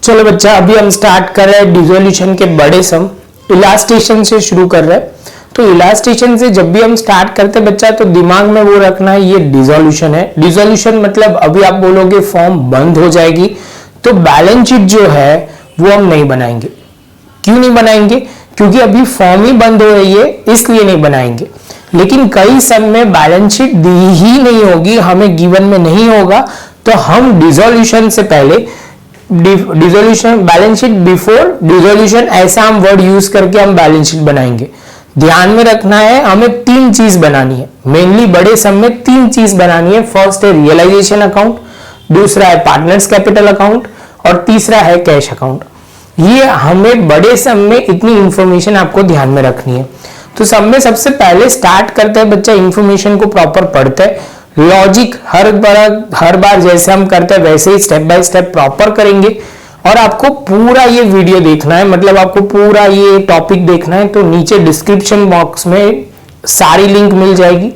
चलो बच्चा, अभी हम स्टार्ट कर रहे हैं डिसोल्यूशन के बड़े सम। इलास्ट्रेशन से शुरू कर रहे हैं। तो इलास्ट्रेशन से जब भी हम स्टार्ट करते हैं बच्चा, तो दिमाग में वो रखना है ये डिसोल्यूशन है। डिसोल्यूशन मतलब अभी आप बोलोगे फॉर्म बंद हो जाएगी, तो बैलेंस शीट जो है वो हम नहीं बनाएंगे। क्यों नहीं बनाएंगे? क्योंकि अभी फॉर्म ही बंद हो रही है, इसलिए नहीं बनाएंगे। लेकिन कई सम में बैलेंस शीट दी ही नहीं होगी, हमें गिवन में नहीं होगा, तो हम डिसोल्यूशन से पहले dissolution, balance sheet before dissolution, ऐसा हम वर्ड यूज करके हम बैलेंस शीट बनाएंगे। ध्यान में रखना है, हमें तीन चीज बनानी है। मेनली बड़े सम में तीन चीज बनानी है। फर्स्ट है रियलाइजेशन अकाउंट, दूसरा है पार्टनर्स कैपिटल अकाउंट, और तीसरा है कैश अकाउंट। ये हमें बड़े सम में इतनी इंफॉर्मेशन आपको ध्यान में रखनी है। तो सब में सबसे पहले स्टार्ट करते हैं बच्चा, इंफॉर्मेशन को प्रॉपर पढ़ते हैं। लॉजिक हर बार जैसे हम करते हैं वैसे ही स्टेप बाय स्टेप प्रॉपर करेंगे। और आपको पूरा ये वीडियो देखना है, मतलब आपको पूरा ये टॉपिक देखना है, तो नीचे डिस्क्रिप्शन बॉक्स में सारी लिंक मिल जाएगी,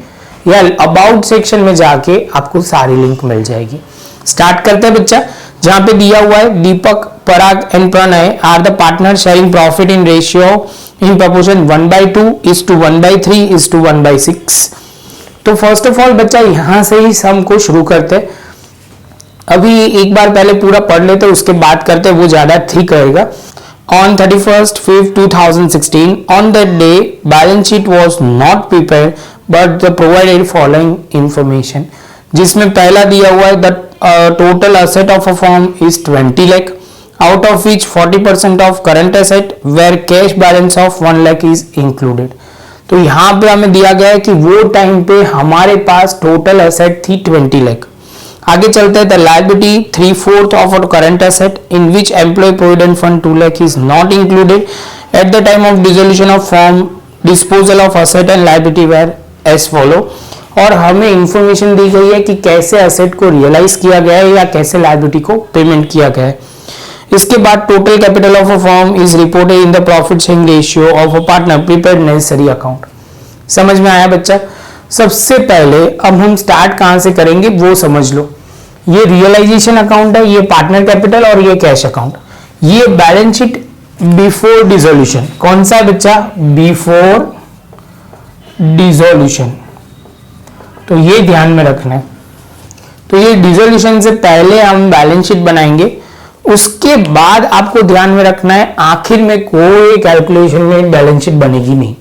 या अबाउट सेक्शन में जाके आपको सारी लिंक मिल जाएगी। स्टार्ट करते हैं बच्चा। जहां पे दिया हुआ है Deepak, Parag and Pranay are the partner sharing profit in ratio in proportion 1/2:1/3:1/6। तो फर्स्ट ऑफ ऑल बच्चा यहां से ही सम को शुरू करते हैं। अभी एक बार पहले पूरा पढ़ लेते, उसके बाद करते, वो ज्यादा ठीक रहेगा। On 31st/5/2016, on that day, balance sheet was not prepared, but the provided following information, जिसमें पहला दिया हुआ है the total asset of a firm is 20 lakh, out of which 40% of current asset, where cash balance of 1 lakh is included। तो यहाँ पे हमें दिया गया है कि वो टाइम पे हमारे पास टोटल एसेट थी 20 लाख। आगे चलते हैं, the liability 3/4 of current asset in which employ provident fund 2 lakh is not included at the time of dissolution of firm, disposal of asset and liability were as follow. और हमें information दी गई है कि कैसे एसेट को रियलाइज किया गया है या कैसे लायबिलिटी को पेमेंट किया गया है। इसके बाद total capital of a firm is reported in the profit sharing ratio of a partner prepared necessary account. समझ में आया बच्चा? सबसे पहले अब हम स्टार्ट कहां से करेंगे वो समझ लो। ये रियलाइजेशन अकाउंट है, ये पार्टनर कैपिटल और ये कैश अकाउंट। ये बैलेंस शीट बिफोर डिसोल्यूशन। कौन सा बच्चा? Before dissolution. तो ये ध्यान में रखना है। तो ये डिसोल्यूशन से पहले हम बैलेंस शीट बनाएंगे। उसके बाद आपको ध्यान में रखना है, आखिर में कोई कैलकुलेशन में बैलेंस शीट बनेगी नहीं।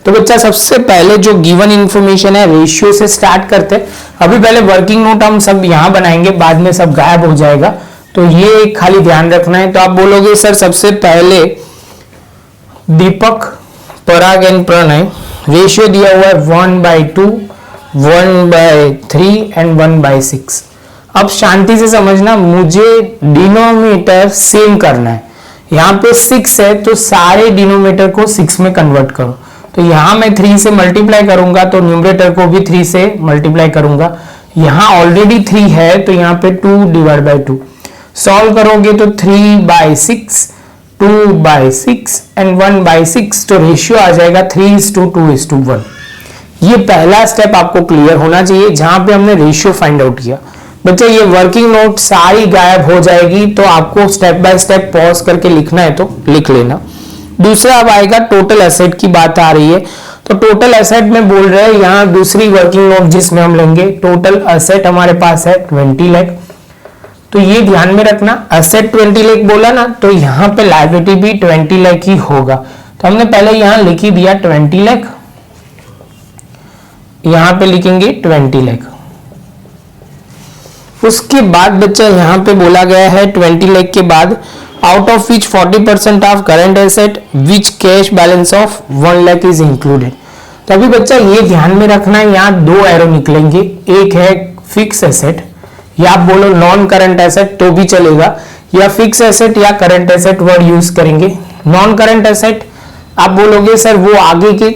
तो बच्चा सबसे पहले जो गिवन इंफॉर्मेशन है रेशियो से स्टार्ट करते हैं। अभी पहले वर्किंग नोट हम सब यहां बनाएंगे, बाद में सब गायब हो जाएगा, तो ये खाली ध्यान रखना है। तो आप बोलोगे सर सबसे पहले दीपक, पराग एंड प्रणय, रेशियो दिया हुआ है 1/2, 1/3 एंड 1/6। अब शांति से समझना, मुझे डिनोमिनेटर सेम करना है। यहाँ पे 6 है तो सारे डिनोमिनेटर को 6 में कन्वर्ट करो। तो यहां मैं 3 से मल्टीप्लाई करूंगा तो न्यूमरेटर को भी 3 से मल्टीप्लाई करूंगा। यहां ऑलरेडी 3 है तो यहां पे 2/2। सॉल्व करोगे तो 3/6, 2/6 एंड 1/6। तो रेशियो आ जाएगा 3:2:1। ये पहला स्टेप आपको क्लियर होना चाहिए, जहां पे हमने रेशियो फाइंड आउट किया। बच्चे ये वर्किंग नोट सारी गायब हो जाएगी, तो आपको स्टेप बाय स्टेप पॉज करके लिखना है तो लिख लेना। दूसरा अब आएगा टोटल एसेट की बात आ रही है। तो टोटल एसेट में बोल रहे हैं यहाँ दूसरी वर्किंग नोट जिसमें हम लेंगे, टोटल एसेट हमारे पास है 20 लाख। तो ये ध्यान में रखना, एसेट 20 लाख बोला ना, तो यहाँ पे लायबिलिटी भी 20 लाख ही होगा। तो हमने पहले यहाँ लिख ही दिया 20 लाख, यहाँ पे लिखेंगे 20 लाख। उसके बाद बच्चा यहाँ पे बोला गया है 20 लाख के बाद out of which 40% of current asset which cash balance of 1 lakh is included। तो अभी बच्चा ये ध्यान में रखना है, यहाँ दो एरो निकलेंगे, एक है फिक्स एसेट, या आप बोलो नॉन करंट एसेट तो भी चलेगा, या फिक्स एसेट या करंट एसेट वर्ड यूज करेंगे। नॉन करंट एसेट आप बोलोगे सर वो आगे के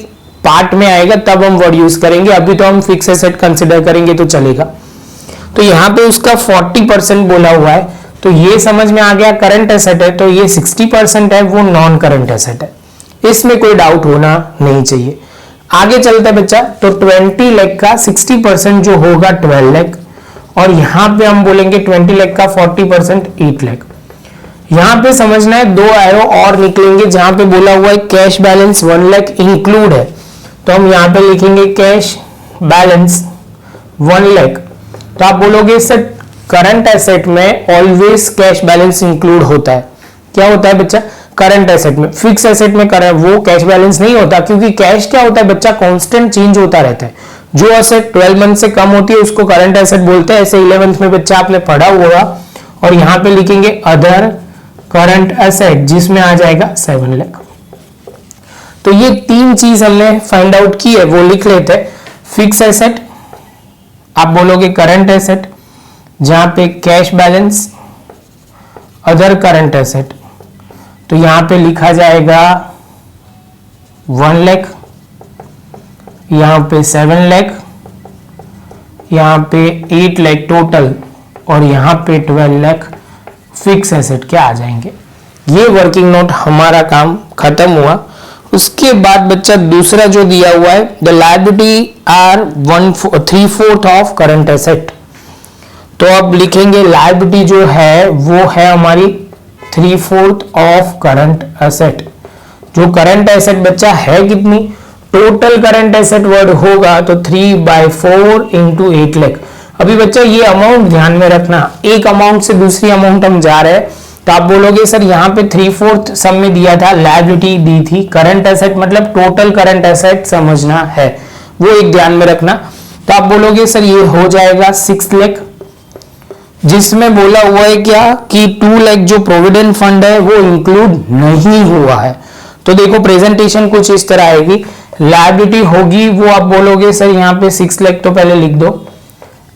पार्ट में आएगा तब हम वर्ड यूज करेंगे, अभी तो हम फिक्स एसेट कंसिडर करेंगे तो चलेगा। तो यहाँ पे उसका 40% बोला हुआ है, तो ये समझ में आ गया करंट एसेट है, तो ये 60% है, वो नॉन करंट एसेट है। इसमें कोई डाउट होना नहीं चाहिए। आगे चलता है बच्चा, तो 20 लाख का 60% जो होगा 12 लाख, और यहां पे हम बोलेंगे 20 लाख का 40% 8 लाख। यहां पे समझना है, 2 एरो और निकलेंगे जहां पे बोला हुआ है कैश बैलेंस 1 लाख इंक्लूड है, तो हम यहां पे लिखेंगे कैश बैलेंस 1 लाख। तो आप बोलोगे सर करंट एसेट में ऑलवेज कैश बैलेंस इंक्लूड होता है। क्या होता है बच्चा? करंट एसेट में। फिक्स एसेट में वो कैश बैलेंस नहीं होता, क्योंकि कैश क्या होता है बच्चा? कांस्टेंट चेंज होता रहता है। जो एसेट 12 मंथ से कम होती है उसको करंट एसेट बोलते हैं। ऐसे 11th में बच्चा आपने पढ़ा होगा। और यहां पे लिखेंगे अदर करंट एसेट, जिसमें आ जाएगा 7 लाख। तो ये 3 चीज हमने फाइंड आउट की है, वो लिख लेते हैं। फिक्स एसेट, आप बोलोगे करंट एसेट, जहां पे cash balance, other current asset, तो यहां पे लिखा जाएगा 1 लाख, यहां पे 7 लाख, यहां पे 8 लाख टोटल, और यहां पे 12 लाख फिक्स एसेट के आ जाएंगे। ये वर्किंग नोट हमारा काम खत्म हुआ। उसके बाद बच्चा दूसरा जो दिया हुआ है, the liability are 1/3 of current asset, तो अब लिखेंगे लायबिलिटी जो है वो है हमारी 3/4 ऑफ करंट एसेट। जो करंट एसेट बच्चा है कितनी? टोटल करंट एसेट वर्ड होगा तो 3/4 इंटू 8 लाख। अभी बच्चा ये अमाउंट ध्यान में रखना, एक अमाउंट से दूसरी अमाउंट हम जा रहे हैं, तो आप बोलोगे सर यहाँ पे 3/4 सम में दिया था, लायबिलिटी दी थी, करंट एसेट मतलब टोटल करंट एसेट समझना है, वो एक ध्यान में रखना। तो आप बोलोगे सर ये हो जाएगा 6 लाख, जिसमें बोला हुआ है क्या कि 2 लाख जो प्रोविडेंट फंड है वो इंक्लूड नहीं हुआ है। तो देखो प्रेजेंटेशन कुछ इस तरह आएगी, लायबिलिटी होगी वो आप बोलोगे सर यहाँ पे 6 लाख, तो पहले लिख दो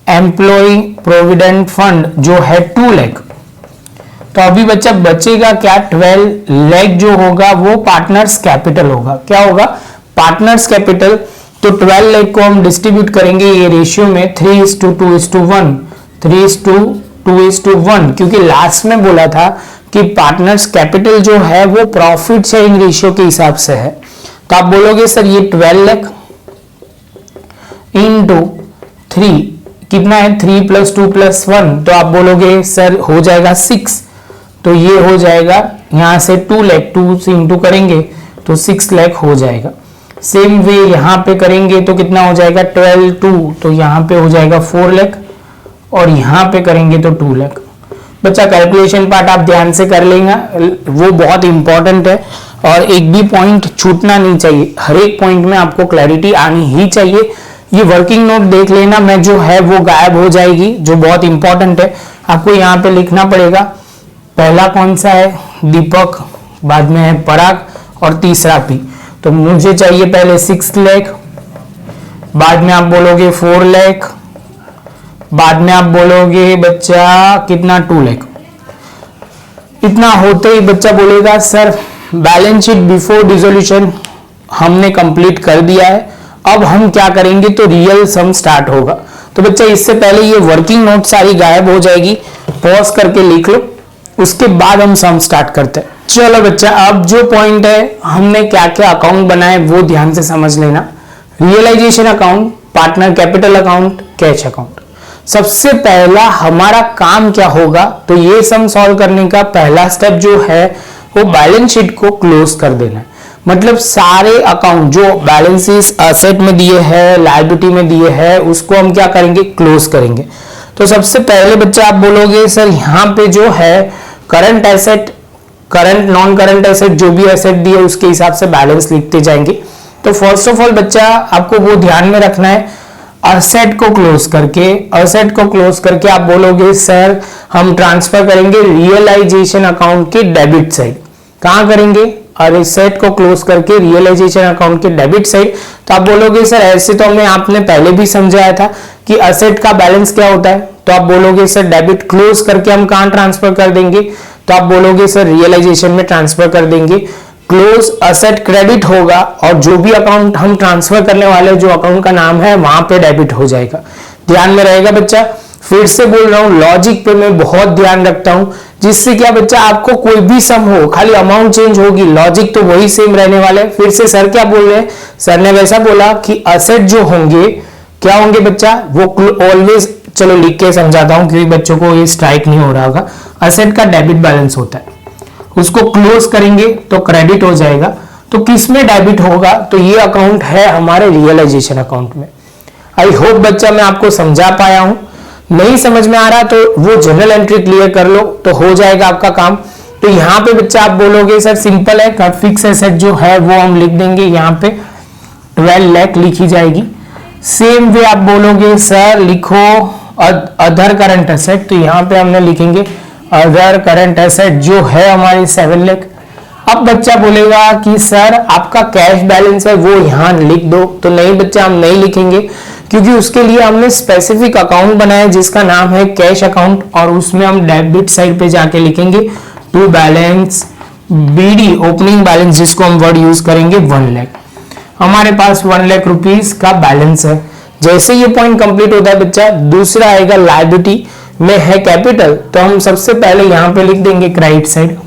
एम्प्लॉय प्रोविडेंट फंड जो है 2 लाख। तो अभी बच्चा बचेगा क्या? 12 लाख जो होगा वो पार्टनर्स कैपिटल होगा। क्या होगा? Partners capital. तो 12 लाख को हम डिस्ट्रीब्यूट करेंगे ये रेशियो में 3:2:1, 3:2:1, क्योंकि लास्ट में बोला था कि पार्टनर्स कैपिटल जो है वो प्रॉफिट शेयरिंग रेशियो के हिसाब से है। तो आप बोलोगे सर ये 12 लाख इंटू 3 कितना है? 3 + 2 + 1, तो आप बोलोगे सर हो जाएगा 6, तो ये हो जाएगा यहां से 2 लाख, 2 से इंटू करेंगे तो 6 लाख हो जाएगा। सेम वे यहां पे करेंगे तो कितना हो जाएगा? 12 2, तो यहां पे हो जाएगा 4 लाख, और यहां पे करेंगे तो 2 लाख। बच्चा कैलकुलेशन पार्ट आप ध्यान से कर लेंगे, वो बहुत इंपॉर्टेंट है और एक भी पॉइंट छूटना नहीं चाहिए, हर एक पॉइंट में आपको क्लैरिटी आनी ही चाहिए। ये वर्किंग नोट देख लेना, मैं जो है वो गायब हो जाएगी, जो बहुत इंपॉर्टेंट है आपको यहाँ पे लिखना पड़ेगा। पहला कौन सा है? दीपक, बाद में है पराग, और तीसरा पी। तो मुझे चाहिए पहले 6 लाख, बाद में आप बोलोगे 4 लाख, बाद में आप बोलोगे बच्चा कितना? 2 लाख। इतना होते ही बच्चा बोलेगा sir balance sheet before dissolution हमने कंप्लीट कर दिया है, अब हम क्या करेंगे? तो रियल सम स्टार्ट होगा। तो बच्चा इससे पहले ये वर्किंग नोट सारी गायब हो जाएगी, पॉज करके लिख लो, उसके बाद हम सम स्टार्ट करते हैं। चलो बच्चा अब जो पॉइंट है, हमने क्या क्या अकाउंट बनाए वो ध्यान से समझ लेना। Realisation account, partner capital account, cash account. सबसे पहला हमारा काम क्या होगा? तो ये सम सॉल्व करने का पहला स्टेप जो है वो बैलेंस शीट को क्लोज कर देना है। मतलब सारे अकाउंट जो बैलेंसेस एसेट में दिए हैं, लायबिलिटी में दिए हैं, उसको हम क्या करेंगे? क्लोज करेंगे। तो सबसे पहले बच्चा आप बोलोगे सर यहाँ पे जो है current asset, current non current asset, जो भी एसेट दिए उसके हिसाब से बैलेंस लिखते जाएंगे। तो फर्स्ट ऑफ ऑल बच्चा आपको वो ध्यान में रखना है, असेट को क्लोज करके, असेट को क्लोज करके आप बोलोगे सर हम ट्रांसफर करेंगे रियलाइजेशन अकाउंट के डेबिट साइड। कहां करेंगे? असेट को क्लोज करके रियलाइजेशन अकाउंट के डेबिट साइड। तो आप बोलोगे सर ऐसे तो हमें आपने पहले भी समझाया था कि असेट का बैलेंस क्या होता है, तो आप बोलोगे सर डेबिट क्लोज करके हम कहां ट्रांसफर कर देंगे? तो आप बोलोगे सर रियलाइजेशन में ट्रांसफर कर देंगे। क्लोज असेट क्रेडिट होगा और जो भी अकाउंट हम ट्रांसफर करने वाले, जो अकाउंट का नाम है वहां पे डेबिट हो जाएगा। ध्यान में रहेगा बच्चा, फिर से बोल रहा हूं लॉजिक पे मैं बहुत ध्यान रखता हूं, जिससे क्या बच्चा आपको कोई भी सम हो, खाली अमाउंट चेंज होगी, लॉजिक तो वही सेम रहने वाला है। फिर से सर क्या बोल रहे हैं? सर ने वैसा बोला कि असेट जो होंगे क्या होंगे बच्चा? वो ऑलवेज, चलो लिख के समझाता हूं क्योंकि बच्चों को ये स्ट्राइक नहीं हो रहा होगा। असेट का डेबिट बैलेंस होता है, उसको क्लोज करेंगे तो क्रेडिट हो जाएगा। तो किस में डेबिट होगा? तो ये अकाउंट है हमारे रियलाइजेशन अकाउंट में। आई होप बच्चा मैं आपको समझा पाया हूं। नहीं समझ में आ रहा तो वो जनरल एंट्री क्लियर कर लो तो हो जाएगा आपका काम। तो यहाँ पे बच्चा आप बोलोगे सर सिंपल है, फिक्स एसेट जो है वो हम लिख देंगे, यहाँ पे 12 लाख लिखी जाएगी। सेम वे आप बोलोगे सर लिखो अदर करंट एसेट, तो यहाँ पे हमने लिखेंगे अदर करंट एसेट जो है हमारी 7 लाख। अब बच्चा बोलेगा कि सर आपका कैश बैलेंस है वो यहाँ लिख दो, तो नहीं बच्चा हम नहीं लिखेंगे, क्योंकि उसके लिए हमने स्पेसिफिक अकाउंट बनाया जिसका नाम है कैश अकाउंट, और उसमें हम डेबिट साइड पे जाके लिखेंगे to balance BD opening balance, जिसको हम वर्ड यूज करेंगे 1 लाख। हमारे पास 1 लाख रुपीस का बैलेंस है। जैसे ये पॉइंट कंप्लीट होता है बच्चा, दूसरा आएगा लायबिलिटी में है कैपिटल, तो हम सबसे पहले यहां पे लिख देंगे credit side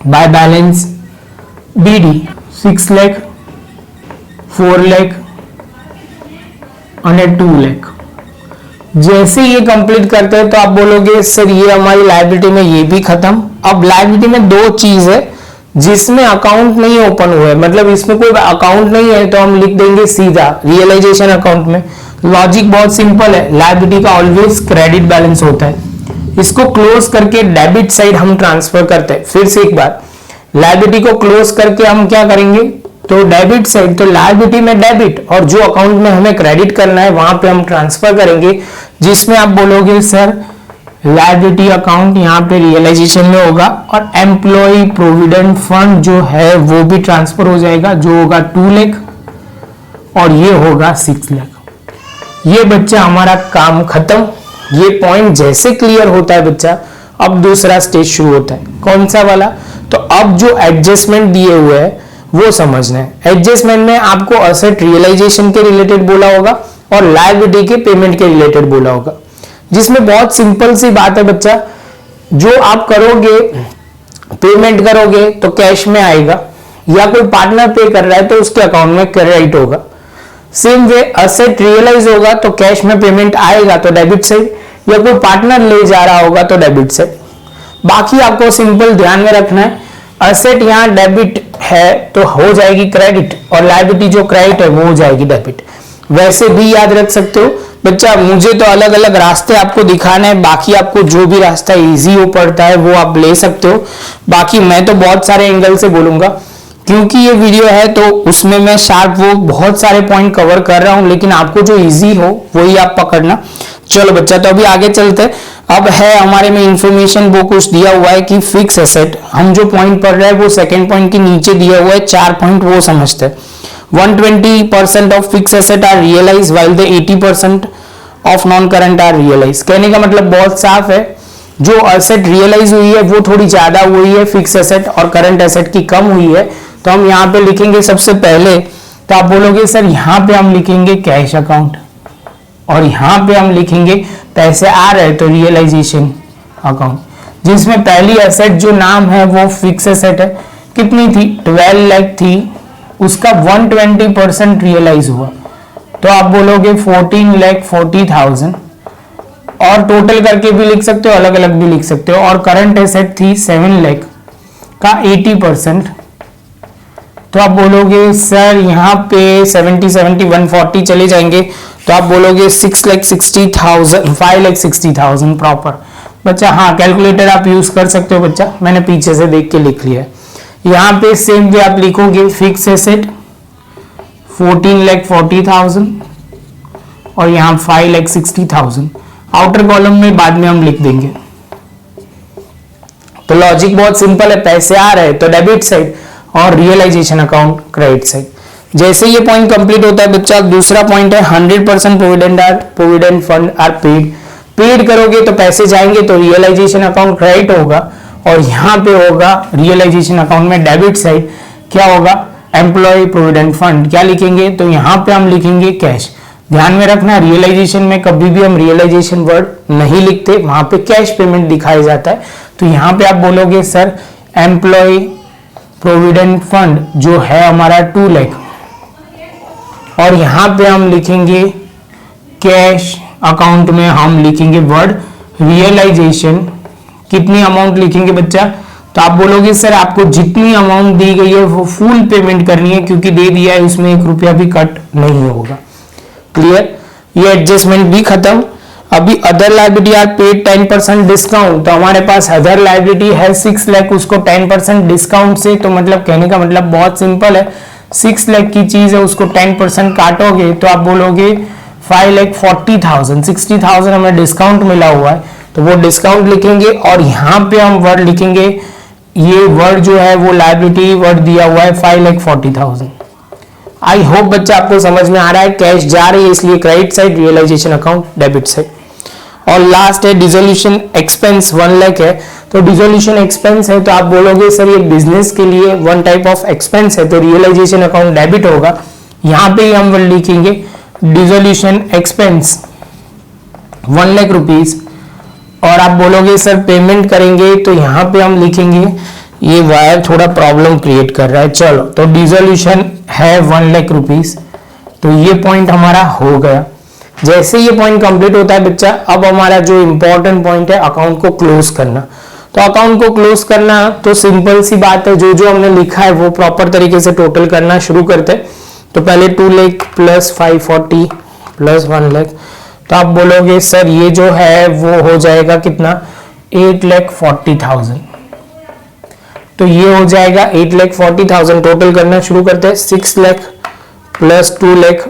by balance BD 6 lakh, 4 lakh और 2 लाख। जैसे ये कंप्लीट करते हैं तो आप बोलोगे सर ये हमारी लायबिलिटी में ये भी खत्म। अब लायबिलिटी में 2 चीज है जिसमें अकाउंट नहीं ओपन हुआ है, मतलब इसमें कोई अकाउंट नहीं है, तो हम लिख देंगे सीधा रियलाइजेशन अकाउंट में। लॉजिक बहुत सिंपल है, लायबिलिटी का ऑलवेज क्रेडिट बैलेंस होता है। इसको क्लोज करके डेबिट साइड हम ट्रांसफर करते हैं। फिर से एक बार, लायबिलिटी को क्लोज करके हम क्या करेंगे, तो डेबिट साइड, तो लायबिलिटी में डेबिट और जो अकाउंट में हमें क्रेडिट करना है वहां पे हम ट्रांसफर करेंगे, जिसमें आप बोलोगे सर लायबिलिटी अकाउंट यहाँ पे रियलाइजेशन में होगा, और एम्प्लॉय प्रोविडेंट फंड जो है वो भी ट्रांसफर हो जाएगा, जो होगा 2 लाख और ये होगा 6 लाख। ये बच्चा हमारा काम खत्म। ये पॉइंट जैसे क्लियर होता है बच्चा, अब दूसरा स्टेज शुरू होता है। कौन सा वाला? तो अब जो एडजस्टमेंट दिए हुए हैं वो समझना है। एडजस्टमेंट में आपको असेट रियलाइजेशन के रिलेटेड बोला होगा और लायबिलिटी के पेमेंट के रिलेटेड बोला होगा, जिसमें बहुत सिंपल सी बात है बच्चा, जो आप करोगे पेमेंट करोगे तो कैश में आएगा, या कोई पार्टनर पे कर रहा है तो उसके अकाउंट में क्रेडिट होगा। सेम वे असेट रियलाइज होगा तो कैश में पेमेंट आएगा तो डेबिट साइड, या कोई पार्टनर ले जा रहा होगा तो डेबिट साइड। बाकी आपको सिंपल ध्यान में रखना है, असेट यहाँ डेबिट है तो हो जाएगी क्रेडिट, और लायबिलिटी जो क्रेडिट है वो हो जाएगी डेबिट। वैसे भी याद रख सकते हो बच्चा, मुझे तो अलग अलग रास्ते आपको दिखाने हैं, बाकी आपको जो भी रास्ता इजी हो पड़ता है वो आप ले सकते हो। बाकी मैं तो बहुत सारे एंगल से बोलूंगा, क्योंकि ये वीडियो है तो उसमें मैं शार्प वो बहुत सारे पॉइंट कवर कर रहा हूं, लेकिन आपको जो इजी हो वही आप पकड़ना। चलो बच्चा, तो अभी आगे चलते हैं। अब है हमारे में इंफॉर्मेशन वो कुछ दिया हुआ है कि फिक्स एसेट, हम जो पॉइंट पढ़ रहे हैं वो सेकंड पॉइंट के नीचे दिया हुआ है 4 पॉइंट, वो समझते हैं। 120% of fix asset are realise while the 80% of non current are realise. कहने का मतलब बहुत साफ है, जो एसेट रियलाइज हुई है वो थोड़ी ज्यादा हुई है फिक्स एसेट, और करंट एसेट की कम हुई है। तो हम यहाँ पे लिखेंगे सबसे पहले, तो आप बोलोगे सर यहाँ पे हम लिखेंगे कैश अकाउंट, और यहाँ पे हम लिखेंगे पैसे आ रहे तो रियलाइजेशन अकाउंट, जिसमें पहली एसेट जो नाम है वो फिक्स एसेट है। कितनी थी? 12 लाख थी, उसका 120% रियलाइज हुआ, तो आप बोलोगे 14,40,000, और टोटल करके भी लिख सकते हो, अलग अलग भी लिख सकते हो। और करंट एसेट थी 7 लाख का 80%, तो आप बोलोगे सर यहाँ पे 70, 140 चले जाएंगे, तो आप बोलोगे 6,60,000, 5,60,000 प्रॉपर। बच्चा हाँ, कैलकुलेटर आप यूज कर सकते हो बच्चा, मैंने पीछे से देख के लिख लिया है। यहाँ पे सेम वे आप लिखोगे फिक्स एसेट 14,40,000 और यहाँ 5,60,000। आउटर कॉलम में बाद में हम लिख देंगे। तो लॉजिक बहुत सिंपल है, पैसे आ रहे तो डेबिट साइड और रियलाइजेशन अकाउंट क्रेडिट साइड। जैसे ये पॉइंट कंप्लीट होता है बच्चा, दूसरा पॉइंट है 100% प्रोविडेंट फंड आर पेड करोगे तो पैसे जाएंगे तो रियलाइजेशन अकाउंट क्रेडिट होगा, और यहाँ पे होगा रियलाइजेशन अकाउंट में डेबिट साइड क्या होगा, एम्प्लॉय प्रोविडेंट फंड। क्या लिखेंगे? तो यहाँ पे हम लिखेंगे कैश। ध्यान में रखना, रियलाइजेशन में कभी भी हम रियलाइजेशन वर्ड नहीं लिखते, वहां पे कैश पेमेंट दिखाया जाता है। तो यहाँ पे आप बोलोगे सर एम्प्लॉय प्रोविडेंट फंड जो है हमारा 2 लाख, और यहाँ पे हम लिखेंगे कैश अकाउंट में हम लिखेंगे वर्ड रियलाइजेशन। कितनी अमाउंट लिखेंगे बच्चा? तो आप बोलोगे सर आपको जितनी अमाउंट दी गई है वो फुल पेमेंट करनी है, क्योंकि दे दिया है उसमें 1 रुपया भी कट नहीं होगा। क्लियर, ये एडजस्टमेंट भी खत्म। अभी other liability are paid 10% discount, तो हमारे पास अदर लायबिलिटी है 6 लाख, उसको 10% डिस्काउंट से, तो मतलब कहने का मतलब बहुत सिंपल है, 6 लाख की चीज है उसको 10% काटोगे तो आप बोलोगे 5,40,000, 60,000 हमें डिस्काउंट मिला हुआ है, तो वो डिस्काउंट लिखेंगे और यहाँ पे हम वर्ड लिखेंगे, ये वर्ड जो है वो लायबिलिटी वर्ड दिया हुआ है 5,40,000। आई होप बच्चा आपको समझ में आ रहा है। कैश जा रही है इसलिए credit side, realisation account debit side. और लास्ट है डिसोल्यूशन एक्सपेंस, 1 लाख है, तो डिसोल्यूशन एक्सपेंस है तो आप बोलोगे सर ये बिजनेस के लिए वन टाइप ऑफ एक्सपेंस है, तो रियलाइजेशन अकाउंट डेबिट होगा। यहाँ पे हम वर्ड लिखेंगे डिसोल्यूशन एक्सपेंस 1 लाख रुपीज, और आप बोलोगे सर पेमेंट करेंगे, तो यहाँ पे हम लिखेंगे, ये वायर थोड़ा प्रॉब्लम क्रिएट कर रहा है, चलो तो डिसोल्यूशन है 1 लाख रुपीज, तो ये पॉइंट हमारा हो गया। जैसे ये पॉइंट कंप्लीट होता है बच्चा, अब हमारा जो इंपॉर्टेंट पॉइंट है अकाउंट को क्लोज करना। तो अकाउंट को क्लोज करना तो सिंपल सी बात है, जो जो हमने लिखा है वो प्रॉपर तरीके से टोटल करना शुरू करते हैं। तो पहले 2 लाख प्लस 540 प्लस 1 लाख, तो आप बोलोगे सर ये जो है वो हो जाएगा कितना, 8,40,000, तो ये हो जाएगा 8,40,000। टोटल करना शुरू करते हैं, 6 lakh plus 2 lakh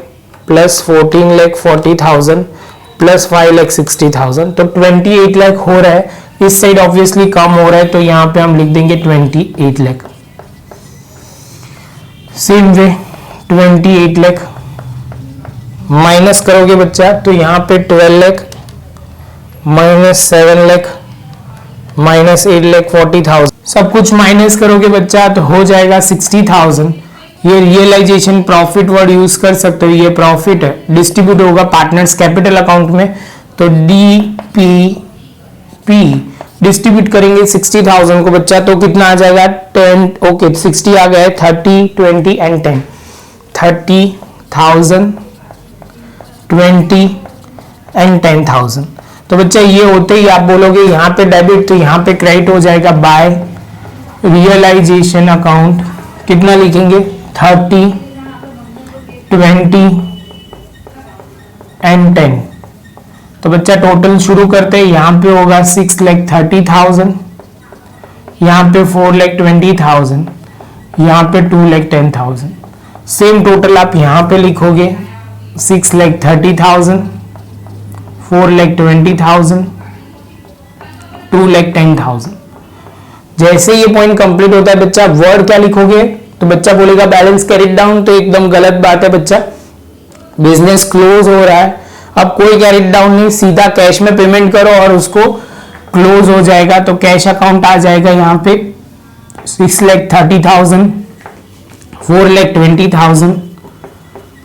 plus 14,40,000 plus 5,60,000, तो 28 लाख हो रहा है। इस साइड ऑब्वियसली कम हो रहा है, तो यहां पे हम लिख देंगे 28 lakh. Same way 28 lakh minus करोगे बच्चा, तो यहां पे 12 लाख माइनस 7 लाख माइनस 8,40,000, सब कुछ माइनस करोगे बच्चा तो हो जाएगा 60,000। ये रियलाइजेशन प्रॉफिट वर्ड यूज कर सकते हो, ये प्रॉफिट है, डिस्ट्रीब्यूट होगा पार्टनर्स कैपिटल अकाउंट में, तो DPP डिस्ट्रीब्यूट करेंगे 60,000 को बच्चा, तो कितना आ जाएगा 10, ओके 60 आ गया है, 30 20 एंड 10, 30,000 20 एंड 10,000। तो बच्चा ये होते ही आप बोलोगे यहाँ पे डेबिट, तो यहाँ पे क्रेडिट हो जाएगा बाय रियलाइजेशन अकाउंट, कितना लिखेंगे 30 20 एंड 10। तो बच्चा टोटल शुरू करते हैं, यहाँ पे होगा 6,30,000, यहाँ पे 4,20,000, यहाँ पे 2,10,000। सेम टोटल आप यहाँ पे लिखोगे 6,30,000, 4,20,000, 2,10,000। जैसे ये पॉइंट कंप्लीट होता है बच्चा, वर्ड क्या लिखोगे, तो बच्चा बोलेगा बैलेंस कैरिड डाउन, तो एकदम गलत बात है बच्चा, बिजनेस क्लोज हो रहा है, अब कोई कैरिड डाउन नहीं, सीधा कैश में पेमेंट करो और उसको क्लोज हो जाएगा। तो कैश अकाउंट आ जाएगा यहाँ पे 6,30,000, 4,20,000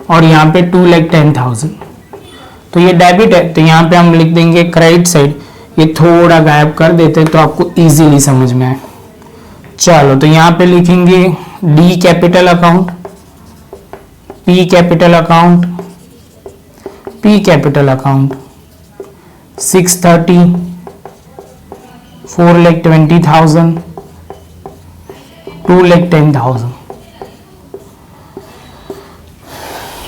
और यहाँ पे 2,10,000, तो ये डेबिट है, तो यहाँ पे हम लिख देंगे क्रेडिट साइड, ये थोड़ा गायब कर देते तो आपको इजीली समझ में आए। चलो तो यहाँ पे लिखेंगे D capital account, P capital account, P capital account 630, 4,20,000, 2,10,000।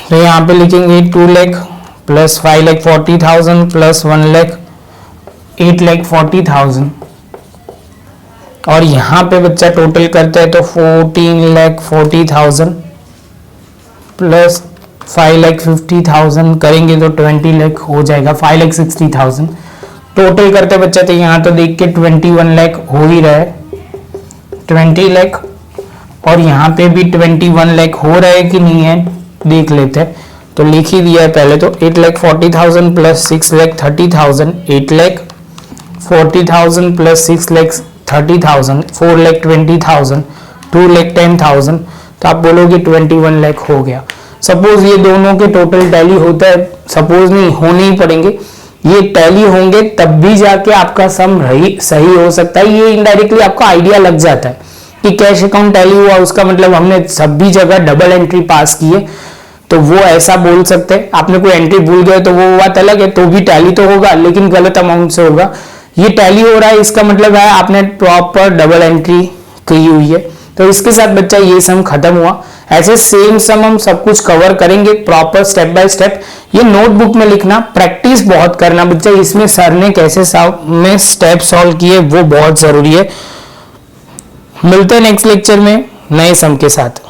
तो यहाँ पे लिखेंगे 2 लाख प्लस 5,40,000 प्लस 1 लाख 8,40,000, और यहाँ पे बच्चा टोटल करता है तो 14,40,000 प्लस 5,50,000 करेंगे तो 20 लाख हो जाएगा, 5,60,000 टोटल करते बच्चा। तो यहाँ तो देख के 21 लाख हो ही रहा है, 20 लाख, और यहाँ पे भी 21 लाख हो रहा है कि नहीं है देख लेते हैं। तो लिख ही दिया है पहले, तो 8,40,000 प्लस 6,30,000, 8,40,000 प्लस 6,30,000, 4,20,000, 2,10,000, तो आप बोलोगे 21 लाख हो गया। सपोज ये दोनों के टोटल टैली होता है, सपोज नहीं होने ही पड़ेंगे, ये टैली होंगे तब भी जाके आपका सम सही हो सकता है। ये इनडायरेक्टली आपको आइडिया लग जाता है कि कैश अकाउंट टैली हुआ, उसका मतलब हमने सभी जगह डबल एंट्री पास की है, तो वो ऐसा बोल सकते हैं। आपने कोई एंट्री भूल गए तो वो बात अलग है, तो भी टैली तो होगा लेकिन गलत अमाउंट से होगा। ये टैली हो रहा है, इसका मतलब है आपने प्रॉपर डबल एंट्री की हुई है। तो इसके साथ बच्चा ये सम खत्म हुआ। ऐसे सेम सम हम सब कुछ कवर करेंगे प्रॉपर स्टेप बाय स्टेप। ये नोटबुक में लिखना, प्रैक्टिस बहुत करना बच्चा। इसमें सर ने कैसे स्टेप सॉल्व किए वो बहुत जरूरी है। मिलते हैं नेक्स्ट लेक्चर में नए सम के साथ।